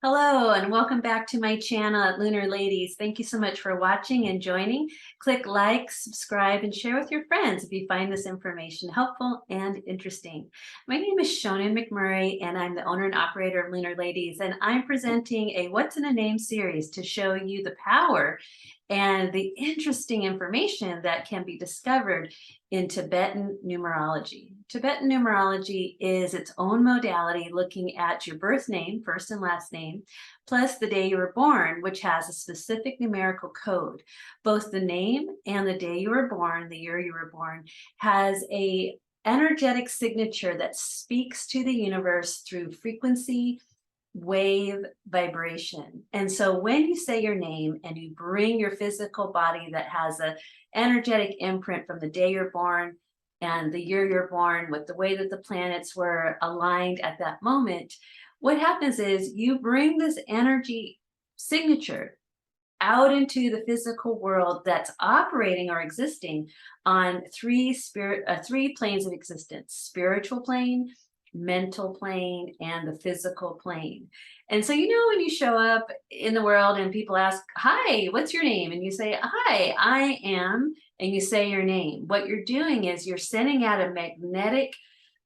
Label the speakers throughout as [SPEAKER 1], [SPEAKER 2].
[SPEAKER 1] Hello and welcome back to my channel at Lunar Ladies. Thank you so much for watching and joining. Click like, subscribe, and share with your friends if you find this information helpful and interesting. My name is Shona McMurray and I'm the owner and operator of Lunar Ladies, and I'm presenting a What's in a Name series to show you the power and the interesting information that can be discovered in Tibetan numerology. Tibetan numerology is its own modality looking at your birth name, first and last name, plus the day you were born, which has a specific numerical code. Both the name and the day you were born, the year you were born, has a energetic signature that speaks to the universe through frequency, wave, vibration. And so when you say your name and you bring your physical body that has a energetic imprint from the day you're born and the year you're born with the way that the planets were aligned at that moment, what happens is you bring this energy signature out into the physical world that's operating or existing on three planes of existence: spiritual plane, mental plane, and the physical plane. And so, when you show up in the world and people ask, "Hi, what's your name?" And you say, "Hi, I am," and you say your name, what you're doing is you're sending out a magnetic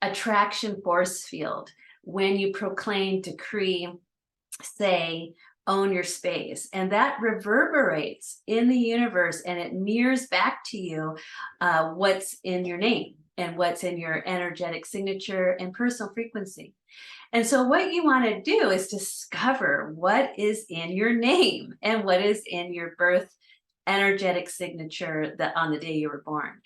[SPEAKER 1] attraction force field when you proclaim, decree, say, own your space, and that reverberates in the universe and it mirrors back to you what's in your name and what's in your energetic signature and personal frequency. And so what you want to do is discover what is in your name and what is in your birth energetic signature that on the day you were born,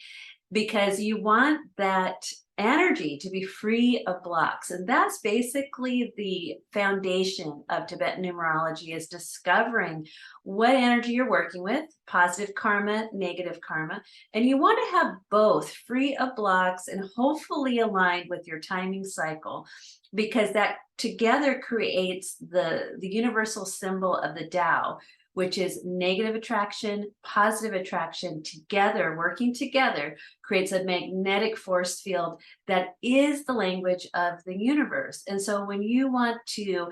[SPEAKER 1] because you want that energy to be free of blocks. And that's basically the foundation of Tibetan numerology, is discovering what energy you're working with, positive karma, negative karma. And you want to have both free of blocks and hopefully aligned with your timing cycle, because that together creates the universal symbol of the Tao, which is negative attraction, positive attraction, together, working together, creates a magnetic force field that is the language of the universe. And so when you want to,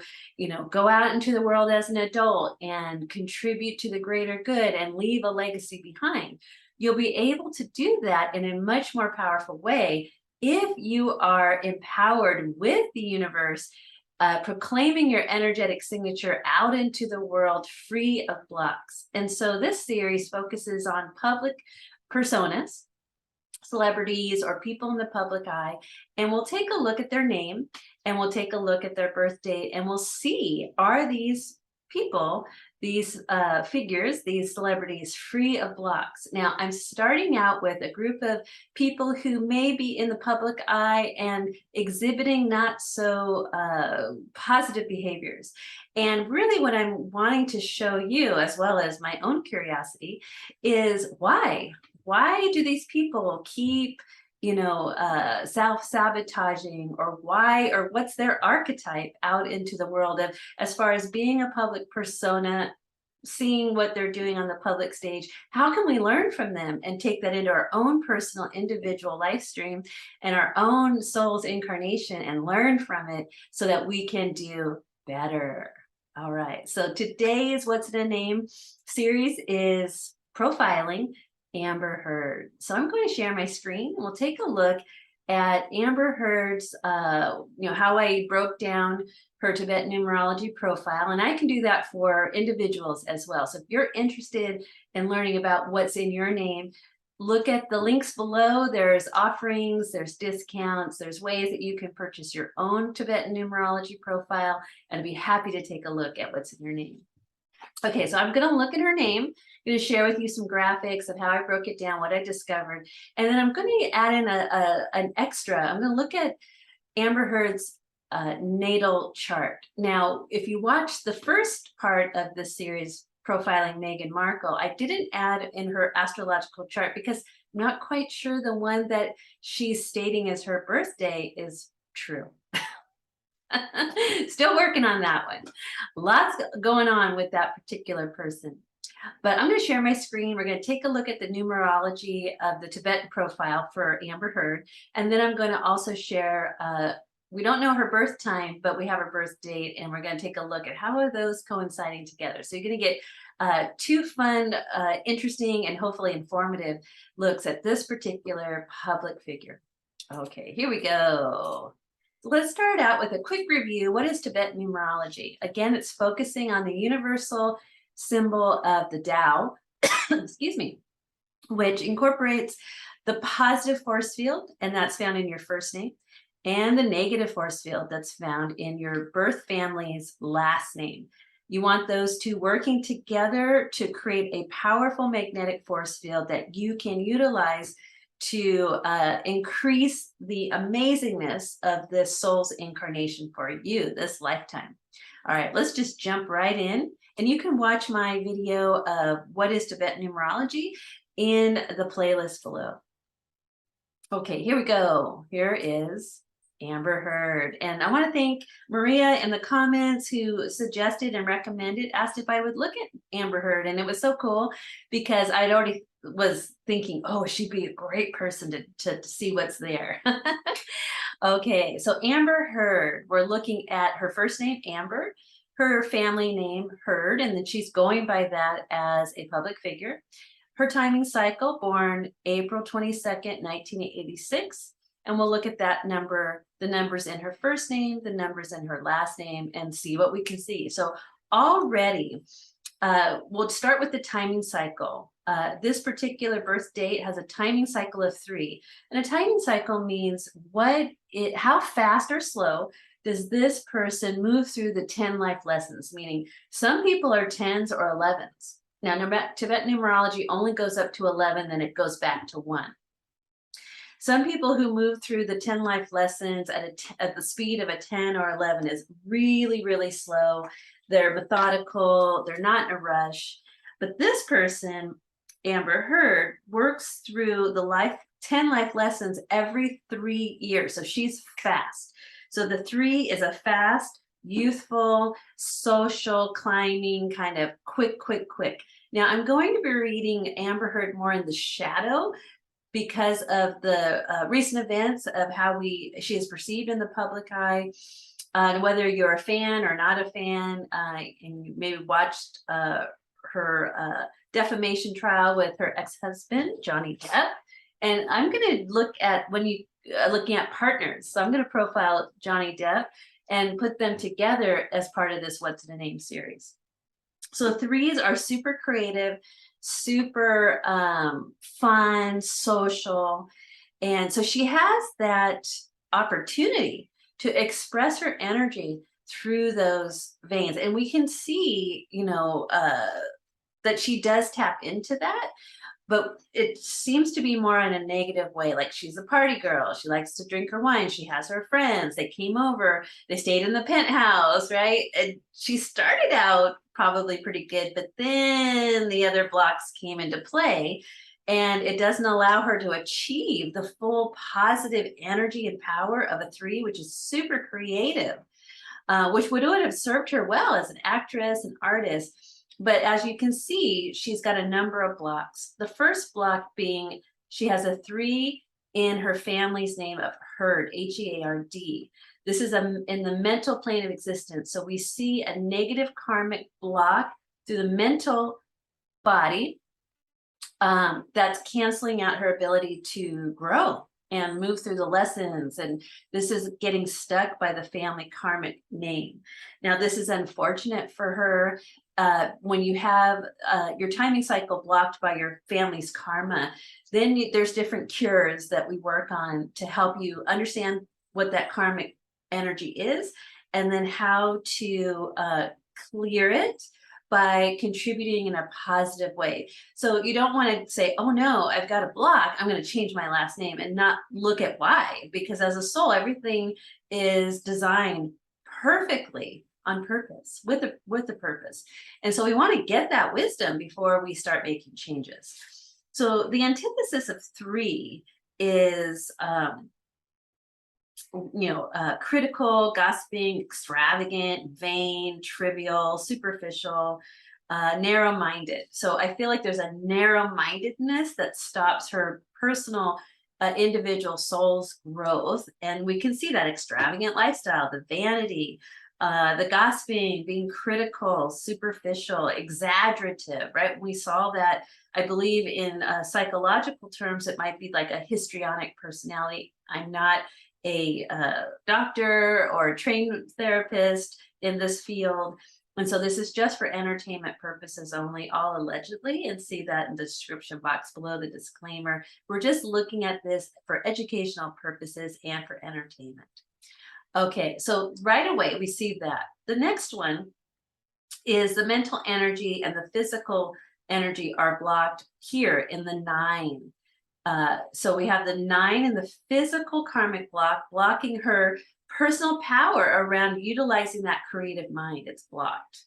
[SPEAKER 1] go out into the world as an adult and contribute to the greater good and leave a legacy behind, you'll be able to do that in a much more powerful way if you are empowered with the universe, proclaiming your energetic signature out into the world free of blocks. And so this series focuses on public personas, celebrities, or people in the public eye, and we'll take a look at their name and we'll take a look at their birth date, and we'll see, are these people, these figures, these celebrities, free of blocks? Now, I'm starting out with a group of people who may be in the public eye and exhibiting not so positive behaviors. And really what I'm wanting to show you, as well as my own curiosity, is why? Why do these people keep self-sabotaging, or why, or what's their archetype out into the world of, as far as being a public persona, seeing what they're doing on the public stage? How can we learn from them and take that into our own personal individual life stream and our own soul's incarnation and learn from it so that we can do better? All right, so today's What's in a Name series is profiling Amber Heard. So I'm going to share my screen and we'll take a look at Amber Heard's, how I broke down her Tibetan numerology profile. And I can do that for individuals as well. So if you're interested in learning about what's in your name, look at the links below. There's offerings, there's discounts, there's ways that you can purchase your own Tibetan numerology profile, and I'd be happy to take a look at what's in your name. Okay, so I'm going to look at her name. I'm going to share with you some graphics of how I broke it down, what I discovered, and then I'm going to add in an extra. I'm going to look at Amber Heard's natal chart. Now, if you watch the first part of the series, Profiling Meghan Markle, I didn't add in her astrological chart because I'm not quite sure the one that she's stating as her birthday is true. Still working on that one. Lots going on with that particular person. But I'm going to share my screen. We're going to take a look at the numerology of the Tibetan profile for Amber Heard. And then I'm going to also share we don't know her birth time, but we have her birth date, and we're going to take a look at how are those coinciding together. So you're going to get two fun, interesting, and hopefully informative looks at this particular public figure. Okay, here we go. Let's start out with a quick review. What is Tibetan numerology? Again, it's focusing on the universal symbol of the Tao, excuse me, which incorporates the positive force field, and that's found in your first name, and the negative force field that's found in your birth family's last name. You want those two working together to create a powerful magnetic force field that you can utilize to increase the amazingness of this soul's incarnation for you this lifetime. All right, let's just jump right in. And you can watch my video of what is Tibetan numerology in the playlist below. Okay, here we go. Here is Amber Heard. And I want to thank Maria in the comments who suggested and recommended, asked if I would look at Amber Heard. And it was so cool because I'd already was thinking, oh, she'd be a great person to see what's there. Okay, so Amber Heard, we're looking at her first name, Amber, her family name, Heard, and then she's going by that as a public figure. Her timing cycle, born April 22nd, 1986. And we'll look at that number, the numbers in her first name, the numbers in her last name, and see what we can see. So already, we'll start with the timing cycle. This particular birth date has a timing cycle of 3. And a timing cycle means how fast or slow does this person move through the 10 life lessons, meaning some people are 10s or 11s. Now, Tibetan numerology only goes up to 11, then it goes back to 1. Some people who move through the 10 life lessons at the speed of a 10 or 11 is really, really slow. They're methodical, they're not in a rush. But this person, Amber Heard, works through the 10 life lessons every 3 years. So she's fast. So the 3 is a fast, youthful, social, climbing, kind of quick. Now I'm going to be reading Amber Heard more in the shadow because of the recent events of how she is perceived in the public eye, and whether you're a fan or not a fan, and you maybe watched her defamation trial with her ex-husband, Johnny Depp. And I'm going to look at looking at partners. So I'm going to profile Johnny Depp and put them together as part of this What's in a Name series. So 3s are super creative, super fun, social. And so she has that opportunity to express her energy through those veins. And we can see, that she does tap into that, but it seems to be more in a negative way. Like she's a party girl. She likes to drink her wine. She has her friends. They came over. They stayed in the penthouse, right? And she started out probably pretty good, but then the other blocks came into play, and it doesn't allow her to achieve the full positive energy and power of a 3, which is super creative, which would have served her well as an actress and artist. But as you can see, she's got a number of blocks. The first block being she has a 3 in her family's name of Heard, H-E-A-R-D. This is in the mental plane of existence. So we see a negative karmic block through the mental body that's canceling out her ability to grow and move through the lessons. And this is getting stuck by the family karmic name. Now, this is unfortunate for her. When you have your timing cycle blocked by your family's karma, then there's different cures that we work on to help you understand what that karmic energy is, and then how to clear it by contributing in a positive way. So you don't want to say, oh no, I've got a block, I'm going to change my last name, and not look at why, because as a soul, everything is designed perfectly on purpose, with a purpose. And so we want to get that wisdom before we start making changes. So the antithesis of 3 is critical, gossiping, extravagant, vain, trivial, superficial, narrow-minded. So I feel like there's a narrow-mindedness that stops her personal individual soul's growth. And we can see that extravagant lifestyle, the vanity, the gossiping, being critical, superficial, exaggerative, right? We saw that, I believe, in psychological terms, it might be like a histrionic personality. I'm not a doctor or a trained therapist in this field. And so this is just for entertainment purposes only, all allegedly, and see that in the description box below, the disclaimer. We're just looking at this for educational purposes and for entertainment. Okay, so right away we see that. The next one is the mental energy and the physical energy are blocked here in the 9. So we have the 9 in the physical karmic block, blocking her personal power around utilizing that creative mind. It's blocked.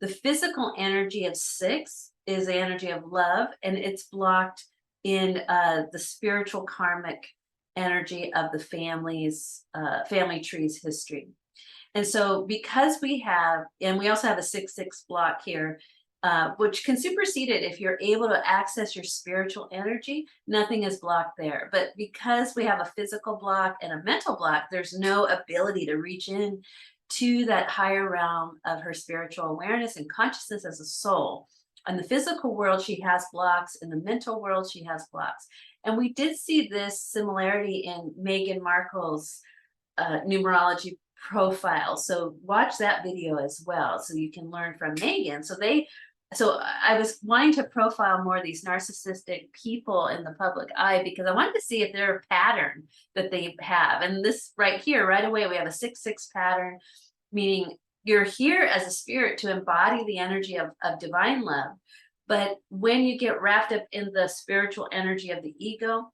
[SPEAKER 1] The physical energy of 6 is the energy of love, and it's blocked in the spiritual karmic energy of the family tree's history. And so because we have, and we also have a 6-6 block here, which can supersede it if you're able to access your spiritual energy, nothing is blocked there. But because we have a physical block and a mental block, there's no ability to reach in to that higher realm of her spiritual awareness and consciousness as a soul. In the physical world, she has blocks. In the mental world, she has blocks. And we did see this similarity in Meghan Markle's numerology profile. So watch that video as well, so you can learn from Meghan. So I was wanting to profile more of these narcissistic people in the public eye because I wanted to see if they're a pattern that they have. And this right here, right away, we have a 6-6 pattern, meaning you're here as a spirit to embody the energy of divine love. But when you get wrapped up in the spiritual energy of the ego,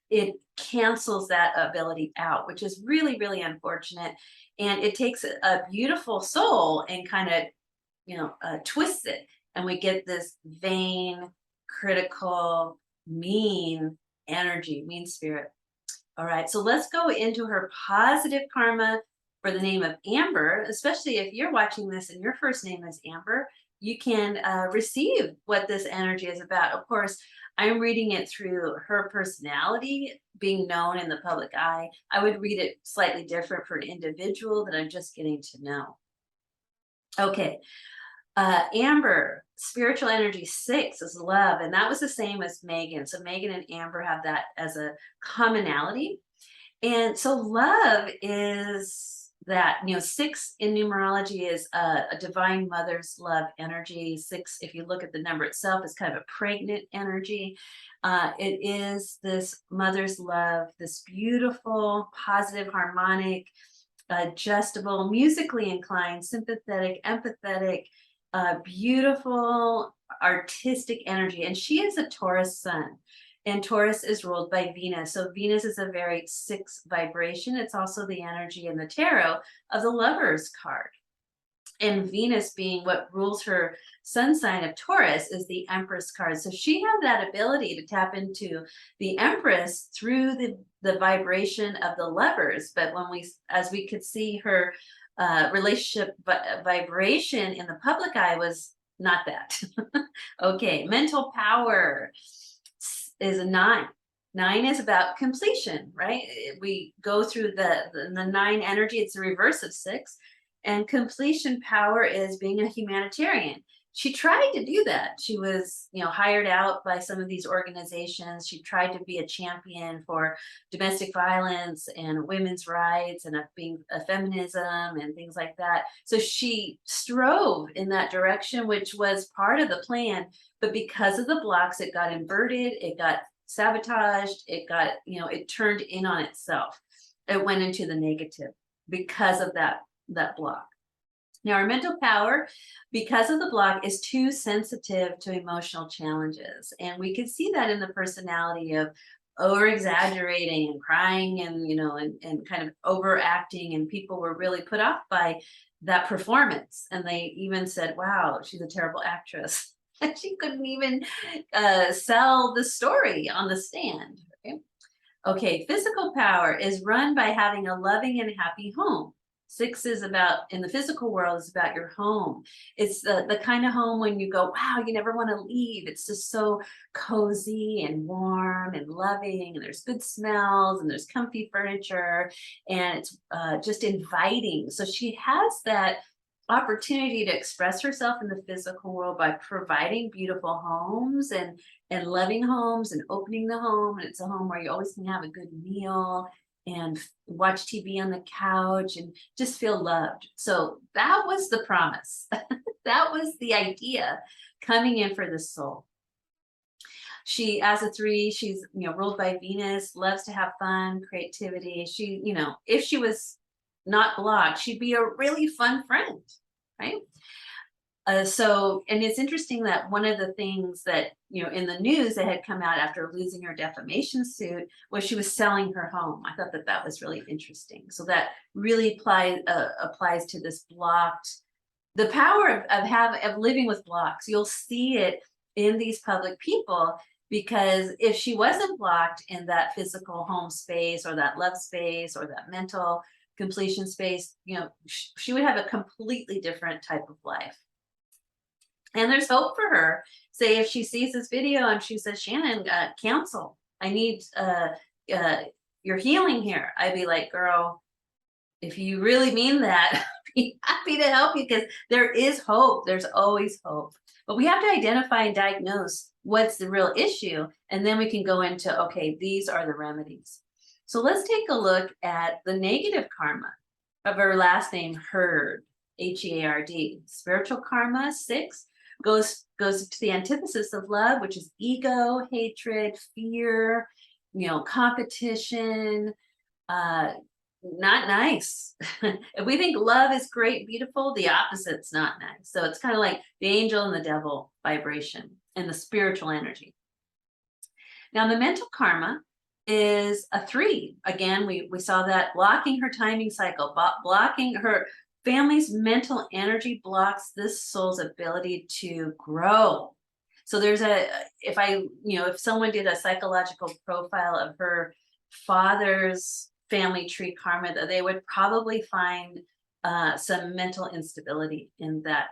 [SPEAKER 1] it cancels that ability out, which is really, really unfortunate. And it takes a beautiful soul and kind of, twists it. And we get this vain, critical, mean energy, mean spirit. All right, so let's go into her positive karma for the name of Amber, especially if you're watching this and your first name is Amber. You can receive what this energy is about. Of course, I'm reading it through her personality being known in the public eye. I would read it slightly different for an individual that I'm just getting to know. Okay, Amber, spiritual energy 6 is love, and that was the same as Meghan. So Meghan and Amber have that as a commonality. And so love is that, 6 in numerology is a divine mother's love energy. 6, if you look at the number itself, is kind of a pregnant energy. It is this mother's love, this beautiful, positive, harmonic, adjustable, musically inclined, sympathetic, empathetic, beautiful, artistic energy. And she is a Taurus sun. And Taurus is ruled by Venus. So Venus is a very 6 vibration. It's also the energy in the tarot of the Lover's card. And Venus, being what rules her sun sign of Taurus, is the Empress card. So she had that ability to tap into the Empress through the vibration of the Lovers. But as we could see, her relationship vibration in the public eye was not that. Okay, mental power is a 9. 9 is about completion, right? We go through the 9 energy. It's the reverse of 6. And completion power is being a humanitarian. She tried to do that. She was, hired out by some of these organizations. She tried to be a champion for domestic violence and women's rights and being a feminism and things like that. So she strove in that direction, which was part of the plan. But because of the blocks, it got inverted, it got sabotaged, it got, it turned in on itself. It went into the negative because of that block. Now, our mental power, because of the block, is too sensitive to emotional challenges. And we could see that in the personality of over exaggerating and crying and, and kind of overacting. And people were really put off by that performance. And they even said, wow, she's a terrible actress. And she couldn't even sell the story on the stand. Okay, physical power is run by having a loving and happy home. Six is about, in the physical world, is about your home. It's the kind of home when you go, wow, you never want to leave. It's just so cozy and warm and loving, and there's good smells, and there's comfy furniture, and it's just inviting. So she has that opportunity to express herself in the physical world by providing beautiful homes and loving homes and opening the home. And it's a home where you always can have a good meal and watch TV on the couch and just feel loved. So that was the promise. That was the idea coming in for the soul. She, as a 3, she's, ruled by Venus, loves to have fun, creativity. She, if she was not blocked, she'd be a really fun friend, right? And it's interesting that one of the things that, in the news that had come out after losing her defamation suit was she was selling her home. I thought that that was really interesting. So that really applies to this blocked, the power of living with blocks. You'll see it in these public people, because if she wasn't blocked in that physical home space or that love space or that mental completion space, she would have a completely different type of life. And there's hope for her. Say if she sees this video and she says, Shannon, counsel, I need your healing here. I'd be like, girl, if you really mean that, I'd be happy to help you, because there is hope. There's always hope. But we have to identify and diagnose what's the real issue. And then we can go into, okay, these are the remedies. So let's take a look at the negative karma of her last name, Herd, Heard. Spiritual karma, 6, goes to the antithesis of love, which is ego, hatred, fear, competition, not nice. If we think love is great, beautiful, the opposite's not nice. So it's kind of like the angel and the devil vibration and the spiritual energy. Now the mental karma is a 3. Again, we saw that blocking her timing cycle, blocking her family's mental energy, blocks this soul's ability to grow. So there's if someone did a psychological profile of her father's family tree karma, that they would probably find some mental instability in that,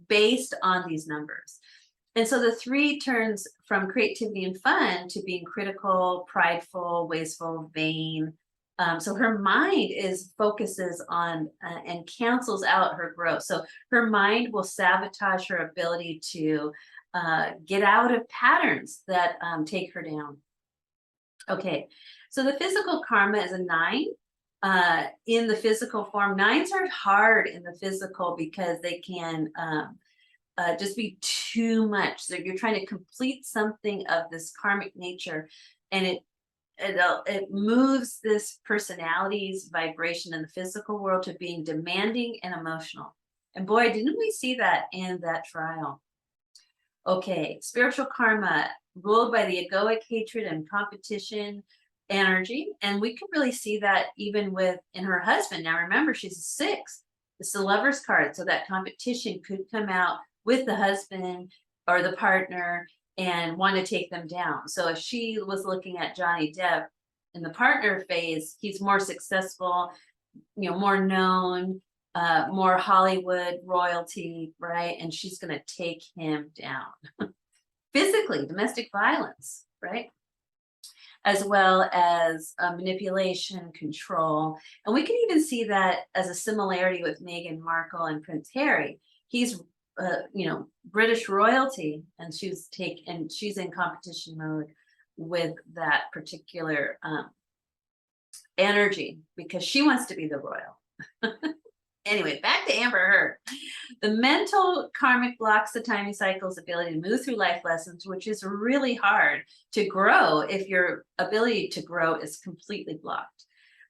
[SPEAKER 1] based on these numbers. And so the 3 turns from creativity and fun to being critical, prideful, wasteful, vain. So her mind focuses on and cancels out her growth. So her mind will sabotage her ability to get out of patterns that take her down. Okay, so the physical karma is a 9 in the physical form. 9s are hard in the physical because they can just be too much. So you're trying to complete something of this karmic nature, and it moves this personality's vibration in the physical world to being demanding and emotional. And boy, didn't we see that in that trial. Okay, spiritual karma, ruled by the egoic hatred and competition energy. And we can really see that even in her husband. Now remember, she's a 6. It's the Lover's card. So that competition could come out with the husband or the partner and want to take them down. So if she was looking at Johnny Depp in the partner phase, he's more successful, more known, more Hollywood royalty, right? And she's going to take him down. Physically, domestic violence, right? As well as manipulation, control. And we can even see that as a similarity with Meghan Markle and Prince Harry. He's British royalty, and she's in competition mode with that particular energy, because she wants to be the royal. Anyway, back to Amber Heard. The mental karmic blocks the timing cycle's ability to move through life lessons, which is really hard to grow if your ability to grow is completely blocked.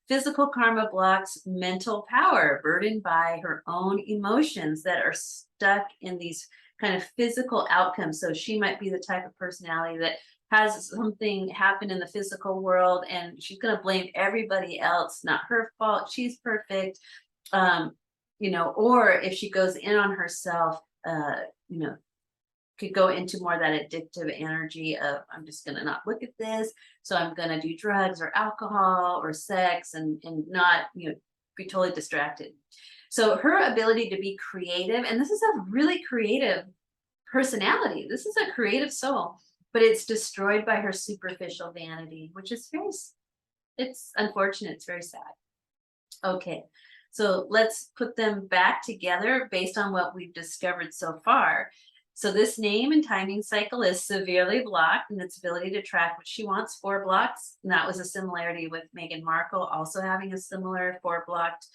[SPEAKER 1] Physical karma blocks mental power, burdened by her own emotions that are stuck in these kind of physical outcomes. So she might be the type of personality that has something happen in the physical world, and she's going to blame everybody else. Not her fault. She's perfect. Or if she goes in on herself, could go into more that addictive energy of, I'm just going to not look at this. So I'm going to do drugs or alcohol or sex and not, be totally distracted. So her ability to be creative, and this is a really creative personality. This is a creative soul, but it's destroyed by her superficial vanity, which is it's unfortunate. It's very sad. Okay, so let's put them back together based on what we've discovered so far. So this name and timing cycle is severely blocked in its ability to track what she wants, 4 blocks. And that was a similarity with Meghan Markle, also having a similar 4 blocked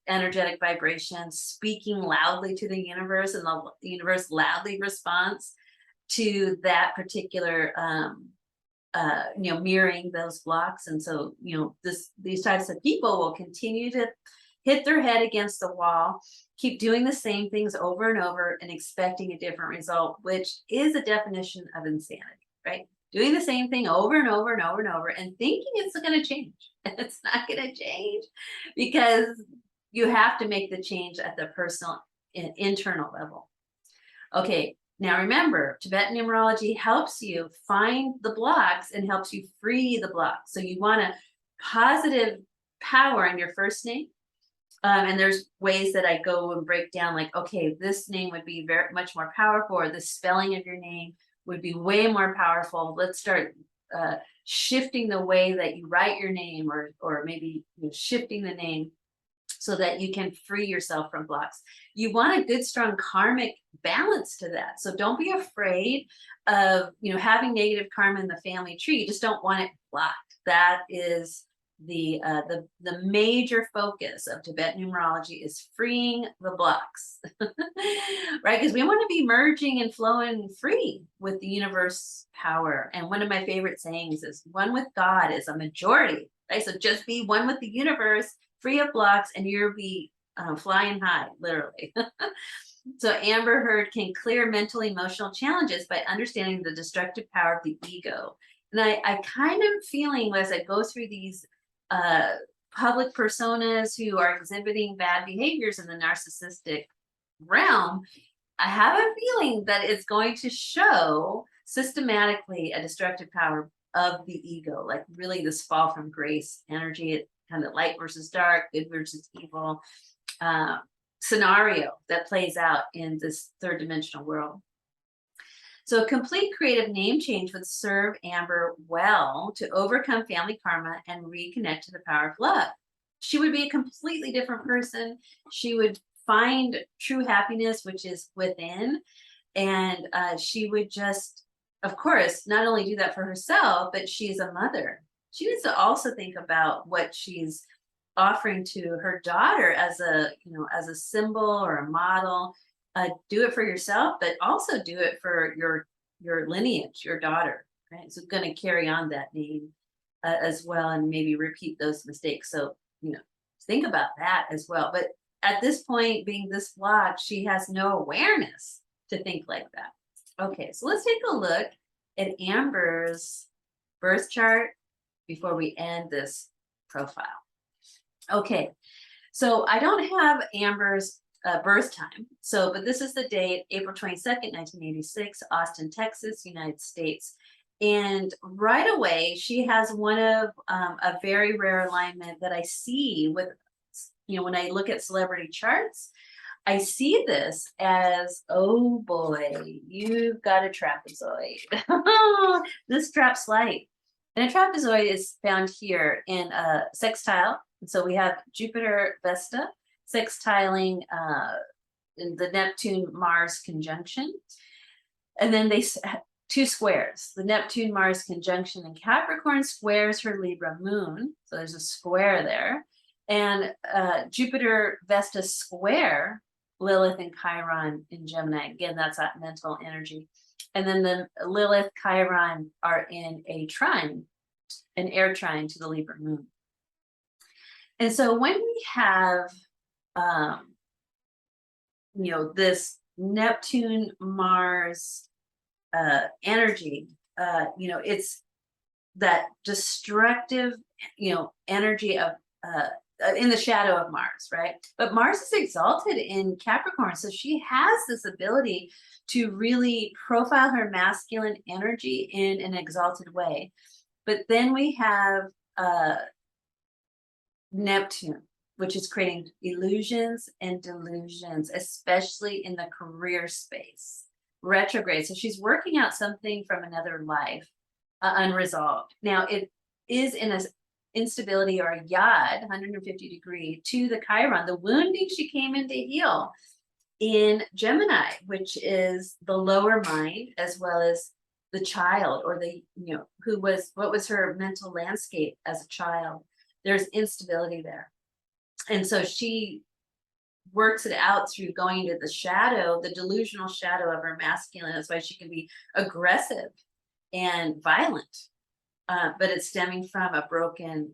[SPEAKER 1] energetic vibration, speaking loudly to the universe, and the universe loudly responds to that particular mirroring those blocks. And so, these types of people will continue to hit their head against the wall, keep doing the same things over and over and expecting a different result, which is a definition of insanity, right? Doing the same thing over and over and over and over and thinking it's going to change. It's not going to change, because you have to make the change at the personal internal level. Okay, now remember, Tibetan numerology helps you find the blocks and helps you free the blocks. So you want a positive power in your first name. And there's ways that I go and break down, like, okay, this name would be very much more powerful, or the spelling of your name would be way more powerful. Let's start shifting the way that you write your name, or maybe shifting the name so that you can free yourself from blocks. You want a good, strong karmic balance to that. So don't be afraid of having negative karma in the family tree. You just don't want it blocked. That is the major focus of Tibetan numerology, is freeing the blocks, right? Because we want to be merging and flowing free with the universe power. And one of my favorite sayings is, one with God is a majority, right? So just be one with the universe, free of blocks, and you'll be flying high, literally. So Amber Heard can clear mental, emotional challenges by understanding the destructive power of the ego. And I kind of feeling, as I go through these public personas who are exhibiting bad behaviors in the narcissistic realm, I have a feeling that it's going to show systematically a destructive power of the ego, like really this fall from grace energy, kind of light versus dark, good versus evil scenario that plays out in this third dimensional world. So a complete creative name change would serve Amber well to overcome family karma and reconnect to the power of love. She would be a completely different person. She would find true happiness, which is within. And she would just, of course, not only do that for herself, but she's a mother. She needs to also think about what she's offering to her daughter as a symbol or a model. Do it for yourself, but also do it for your lineage, your daughter, right? So going to carry on that name as well, and maybe repeat those mistakes. So, think about that as well. But at this point, being this blocked, she has no awareness to think like that. Okay, so let's take a look at Amber's birth chart before we end this profile. Okay, so I don't have Amber's birth time. But this is the date, April 22nd, 1986, Austin, Texas, United States. And right away, she has one of a very rare alignment that I see with, when I look at celebrity charts, I see this as, oh boy, you've got a trapezoid. This trap's light. And a trapezoid is found here in a sextile. And so we have Jupiter Vesta sextiling in the Neptune-Mars conjunction. And then they 2 squares. The Neptune-Mars conjunction in Capricorn squares her Libra moon. So there's a square there. And Jupiter Vesta square Lilith and Chiron in Gemini. Again, that's that mental energy. And then the Lilith, Chiron are in a trine, an air trine to the Libra moon. And so when we have this Neptune Mars energy, it's that destructive energy of in the shadow of Mars, right? But Mars is exalted in Capricorn, so she has this ability to really profile her masculine energy in an exalted way. But then we have Neptune. which is creating illusions and delusions, especially in the career space. Retrograde. So she's working out something from another life, unresolved. Now it is in a instability or a yod, 150 degree to the Chiron, the wounding she came in to heal in Gemini, which is the lower mind, as well as the child, or the, what was her mental landscape as a child. There's instability there. And so she works it out through going into the shadow, the delusional shadow of her masculine. That's why she can be aggressive and violent. But it's stemming from a broken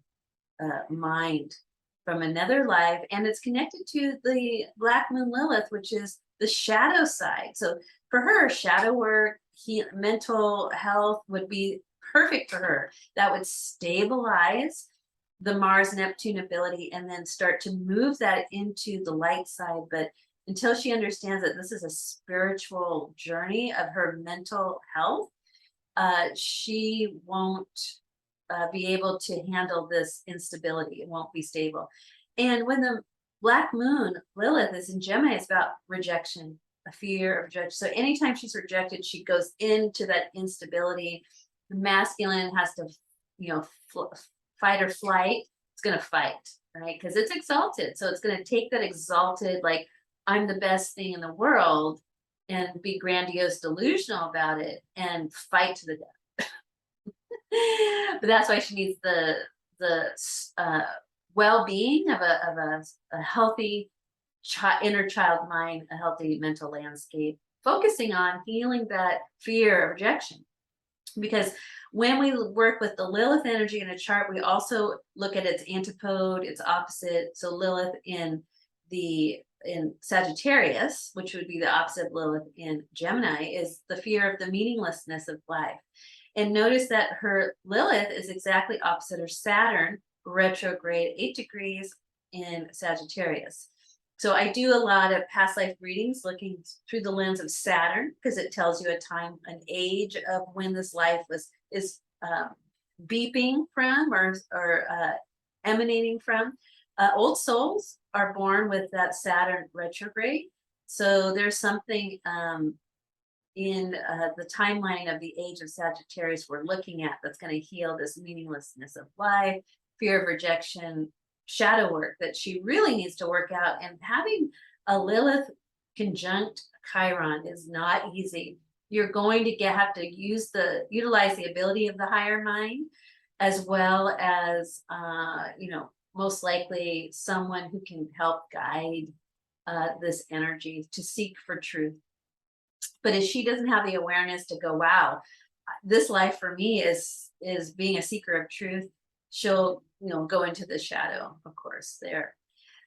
[SPEAKER 1] mind from another life, and it's connected to the Black Moon Lilith, which is the shadow side. So for her, shadow work, mental health would be perfect for her. That would stabilize the Mars Neptune ability and then start to move that into the light side. But until she understands that this is a spiritual journey of her mental health, she won't be able to handle this instability. It won't be stable. And when the Black Moon Lilith is in Gemini, it's about rejection, a fear of rejection. So anytime she's rejected, she goes into that instability. The masculine has to, fight or flight. It's going to fight, right? Because it's exalted. So it's going to take that exalted, like, I'm the best thing in the world, and be grandiose, delusional about it, and fight to the death. But that's why she needs the well-being of a healthy inner child mind, a healthy mental landscape, focusing on healing that fear of rejection. Because when we work with the Lilith energy in a chart, we also look at its antipode, its opposite. So Lilith in Sagittarius, which would be the opposite of Lilith in Gemini, is the fear of the meaninglessness of life. And notice that her Lilith is exactly opposite her Saturn, retrograde 8 degrees in Sagittarius. So I do a lot of past life readings looking through the lens of Saturn, because it tells you a time, an age of when this life is beeping from or emanating from. Old souls are born with that Saturn retrograde. So there's something in the timeline of the age of Sagittarius we're looking at that's going to heal this meaninglessness of life, fear of rejection, shadow work that she really needs to work out. And having a Lilith conjunct Chiron is not easy. You're going to have to utilize the ability of the higher mind, as well as most likely someone who can help guide this energy to seek for truth. But if she doesn't have the awareness to go, wow, this life for me is being a seeker of truth, she'll go into the shadow, of course, there.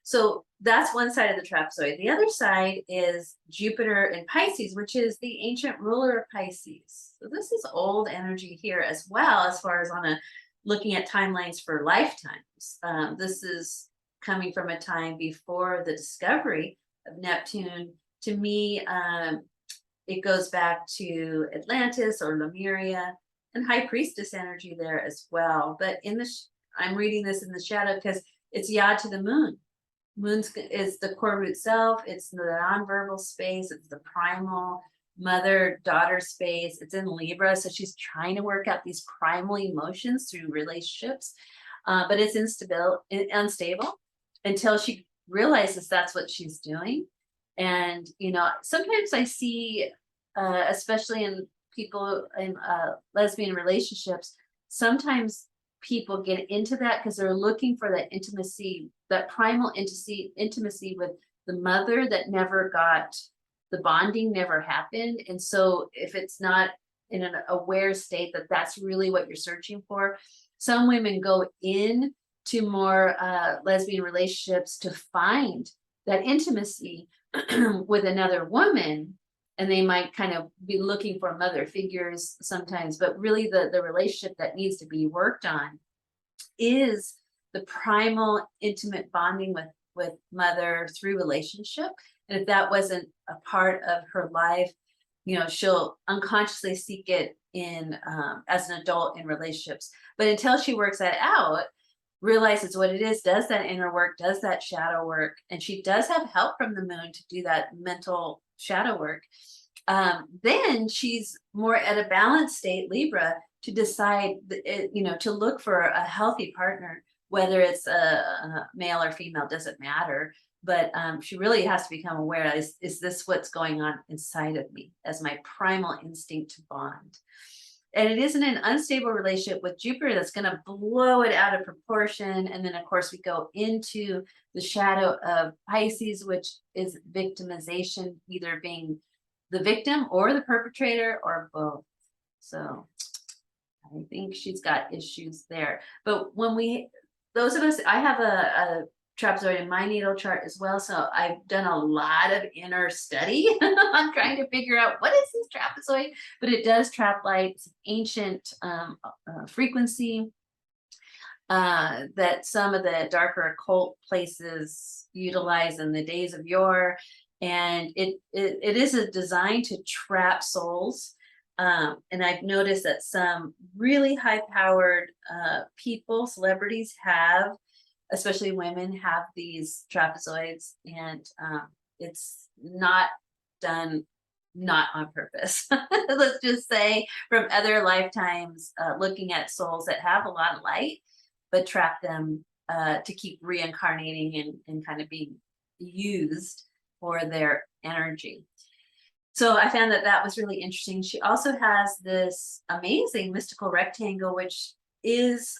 [SPEAKER 1] So that's one side of the trapezoid. The other side is Jupiter in Pisces, which is the ancient ruler of Pisces. So this is old energy here as well, as far as looking at timelines for lifetimes. This is coming from a time before the discovery of Neptune. To me, it goes back to Atlantis or Lemuria, and High Priestess energy there as well. But I'm reading this in the shadow because it's Yod to the moon. Moon is the core root self. It's the nonverbal space. It's the primal mother-daughter space. It's in Libra. So she's trying to work out these primal emotions through relationships. But it's unstable until she realizes that's what she's doing. And, sometimes I see, especially in people in lesbian relationships, sometimes people get into that because they're looking for that intimacy, that primal intimacy with the mother that never got, the bonding never happened. And so if it's not in an aware state that that's really what you're searching for, some women go in to more lesbian relationships to find that intimacy with another woman, and they might kind of be looking for mother figures sometimes, but really the relationship that needs to be worked on is the primal intimate bonding with mother through relationship. And if that wasn't a part of her life, she'll unconsciously seek it in as an adult in relationships. But until she works that out, realizes what it is, does that inner work, does that shadow work, and she does have help from the moon to do that mental shadow work. Then she's more at a balanced state, Libra, to decide, to look for a healthy partner, whether it's a male or female, doesn't matter. But she really has to become aware, is this what's going on inside of me as my primal instinct to bond? And it isn't an unstable relationship with Jupiter that's going to blow it out of proportion. And then, of course, we go into the shadow of Pisces, which is victimization, either being the victim or the perpetrator or both. So I think she's got issues there. But when those of us, I have a trapezoid in my natal chart as well. So I've done a lot of inner study on trying to figure out what is this trapezoid, but it does trap light. It's an ancient frequency that some of the darker occult places utilize in the days of yore. And it is a design to trap souls. And I've noticed that some really high-powered people, celebrities have, especially women, have these trapezoids, and it's not done not on purpose. Let's just say from other lifetimes, looking at souls that have a lot of light, but trap them to keep reincarnating and kind of being used for their energy. So I found that was really interesting. She also has this amazing mystical rectangle, which is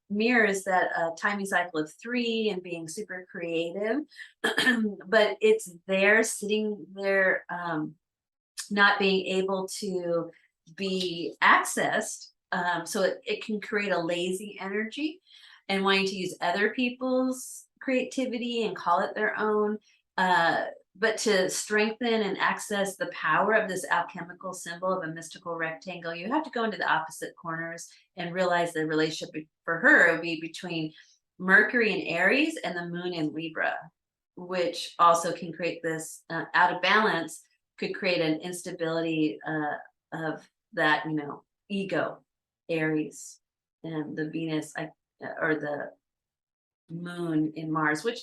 [SPEAKER 1] mirrors that timing cycle of 3 and being super creative. But it's there, sitting there, not being able to be accessed. So it can create a lazy energy and wanting to use other people's creativity and call it their own. But to strengthen and access the power of this alchemical symbol of a mystical rectangle, you have to go into the opposite corners and realize the relationship for her would be between Mercury in Aries and the moon in Libra, which also can create this out of balance, could create an instability of that, ego, Aries, and the Venus, or the moon in Mars, which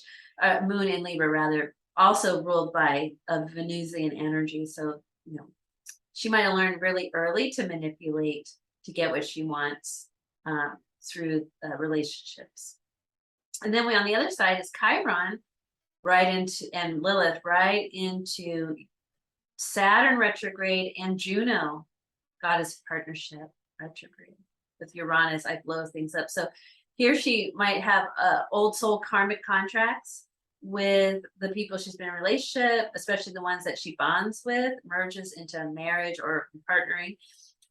[SPEAKER 1] moon in Libra rather, also ruled by a Venusian energy. So, she might have learned really early to manipulate to get what she wants through relationships. And then on the other side is Chiron, and Lilith right into Saturn retrograde and Juno, goddess of partnership, retrograde with Uranus. I blow things up. So here she might have old soul karmic contracts with the people she's been in a relationship, especially the ones that she bonds with, merges into a marriage or partnering.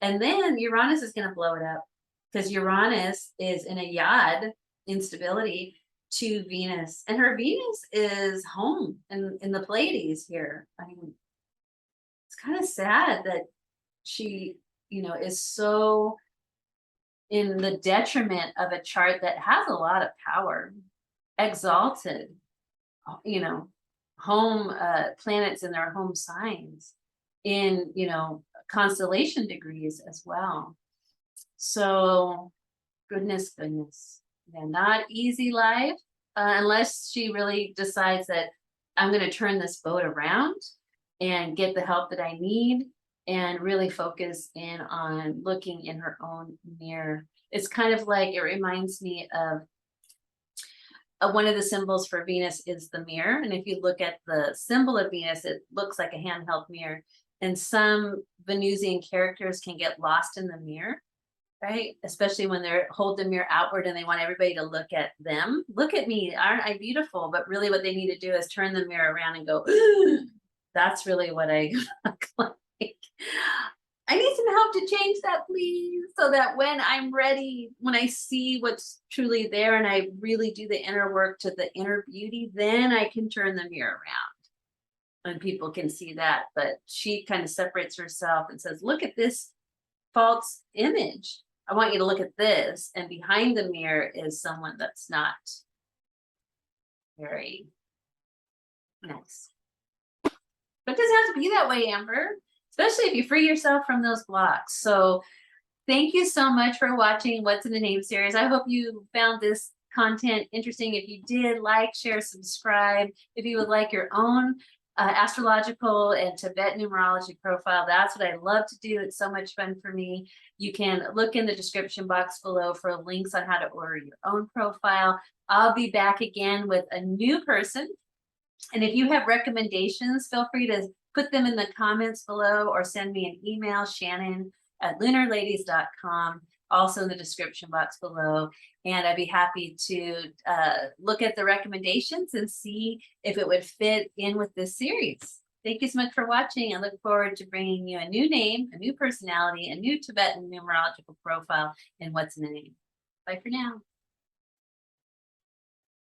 [SPEAKER 1] And then Uranus is going to blow it up, because Uranus is in a yod instability to Venus, and her Venus is home in the Pleiades here. I mean, it's kind of sad that she, is so in the detriment of a chart that has a lot of power, exalted, home planets in their home signs, in constellation degrees as well. So goodness, yeah, not easy life, unless she really decides that I'm going to turn this boat around and get the help that I need, and really focus in on looking in her own mirror. It's kind of like, it reminds me of one of the symbols for Venus is the mirror. And if you look at the symbol of Venus, it looks like a handheld mirror. And some Venusian characters can get lost in the mirror, right? Especially when they hold the mirror outward and they want everybody to look at them. Look at me, aren't I beautiful? But really what they need to do is turn the mirror around and go, that's really what I look like. I need some help to change that, please, so that when I'm ready, when I see what's truly there and I really do the inner work to the inner beauty, then I can turn the mirror around and people can see that. But she kind of separates herself and says, look at this false image. I want you to look at this. And behind the mirror is someone that's not very nice. But it doesn't have to be that way, Amber, especially if you free yourself from those blocks. So thank you so much for watching What's in the Name series. I hope you found this content interesting. If you did, like, share, subscribe. If you would like your own astrological and Tibetan numerology profile, that's what I love to do. It's so much fun for me. You can look in the description box below for links on how to order your own profile. I'll be back again with a new person. And if you have recommendations, feel free to put them in the comments below or send me an email, Shannon@lunarladies.com, also in the description box below. And I'd be happy to look at the recommendations and see if it would fit in with this series. Thank you so much for watching. I look forward to bringing you a new name, a new personality, a new Tibetan numerological profile, and what's in a name. Bye for now.